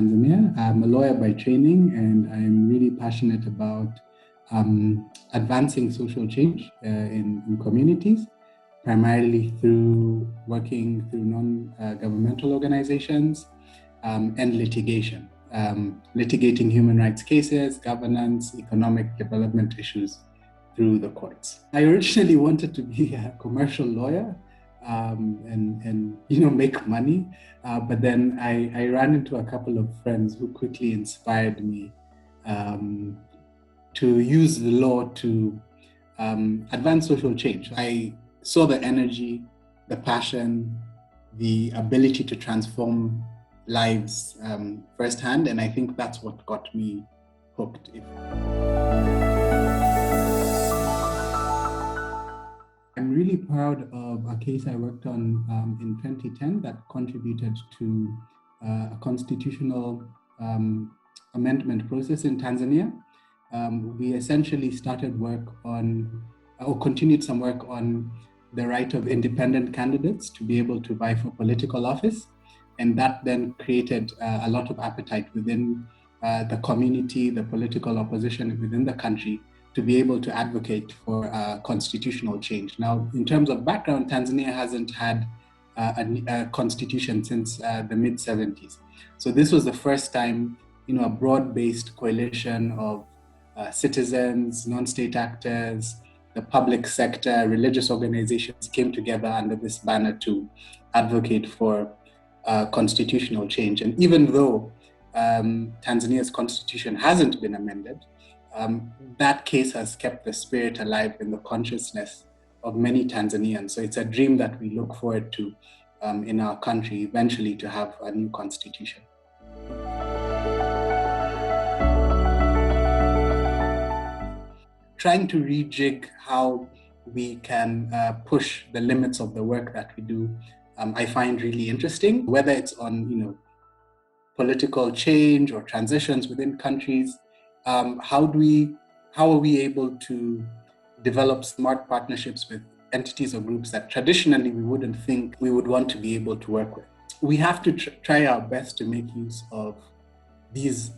Tanzania. I'm a lawyer by training, and I'm really passionate about advancing social change in communities, primarily through working through non-governmental organizations and litigation, litigating human rights cases, governance, economic development issues through the courts. I originally wanted to be a commercial lawyer and make money, but then I ran into a couple of friends who quickly inspired me to use the law to advance social change. I saw the energy, the passion, the ability to transform lives firsthand, and I think that's what got me hooked. I'm really proud of a case I worked on in 2010 that contributed to a constitutional amendment process in Tanzania. We essentially started work on, or continued some work on, the right of independent candidates to be able to vie for political office. And that then created a lot of appetite within the community, the political opposition within the country, to be able to advocate for constitutional change. Now, in terms of background, Tanzania hasn't had a constitution since the mid-70s. So this was the first time, a broad-based coalition of citizens, non-state actors, the public sector, religious organizations came together under this banner to advocate for constitutional change. And even though Tanzania's constitution hasn't been amended, that case has kept the spirit alive in the consciousness of many Tanzanians. So it's a dream that we look forward to in our country, eventually to have a new constitution. Trying to rejig how we can push the limits of the work that we do, I find really interesting, whether it's on, political change or transitions within countries. How are we able to develop smart partnerships with entities or groups that traditionally we wouldn't think we would want to be able to work with? We have to try our best to make use of these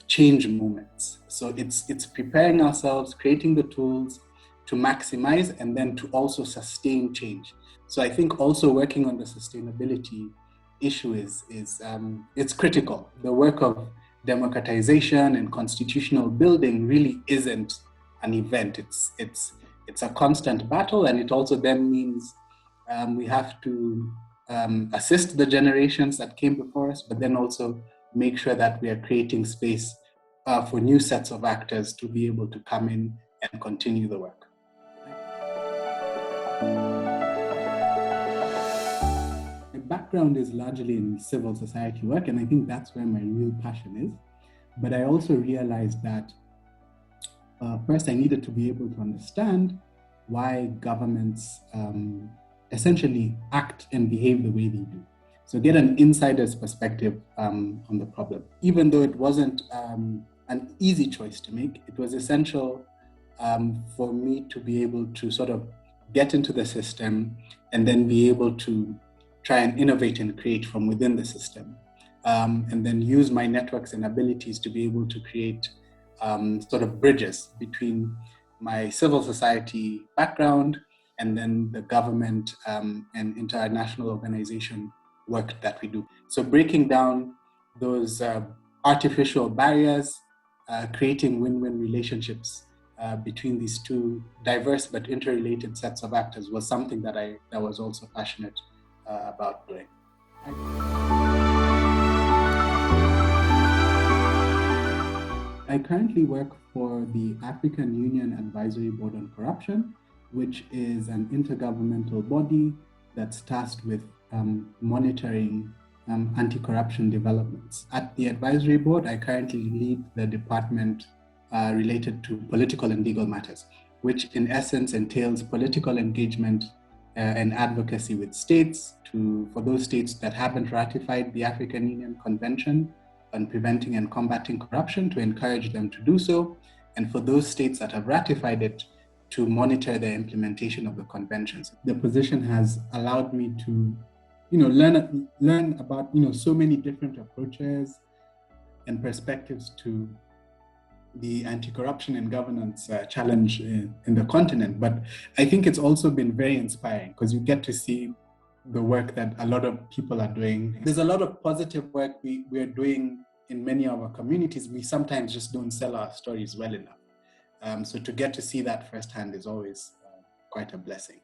change moments. So it's preparing ourselves, creating the tools to maximize and then to also sustain change. So I think also working on the sustainability issue it's critical. The work of democratization and constitutional building really isn't an event. It's a constant battle, and it also then means we have to assist the generations that came before us, but then also make sure that we are creating space for new sets of actors to be able to come in and continue the work. My background is largely in civil society work, and I think that's where my real passion is. But I also realized that first I needed to be able to understand why governments essentially act and behave the way they do. So get an insider's perspective on the problem. Even though it wasn't an easy choice to make, it was essential for me to be able to sort of get into the system and then be able to try and innovate and create from within the system. And then use my networks and abilities to be able to create sort of bridges between my civil society background and then the government and international organization work that we do. So breaking down those artificial barriers, creating win-win relationships between these two diverse but interrelated sets of actors was something that I was also passionate about doing. I currently work for the African Union Advisory Board on Corruption, which is an intergovernmental body that's tasked with monitoring anti-corruption developments. At the advisory board, I currently lead the department related to political and legal matters, which in essence entails political engagement and advocacy with states for those states that haven't ratified the African Union Convention on Preventing and Combating Corruption, to encourage them to do so, and for those states that have ratified it to monitor the implementation of the conventions. The position has allowed me to learn about so many different approaches and perspectives to the anti-corruption and governance challenge in the continent. But I think it's also been very inspiring because you get to see the work that a lot of people are doing. There's a lot of positive work we're doing in many of our communities. We sometimes just don't sell our stories well enough. So to get to see that firsthand is always quite a blessing.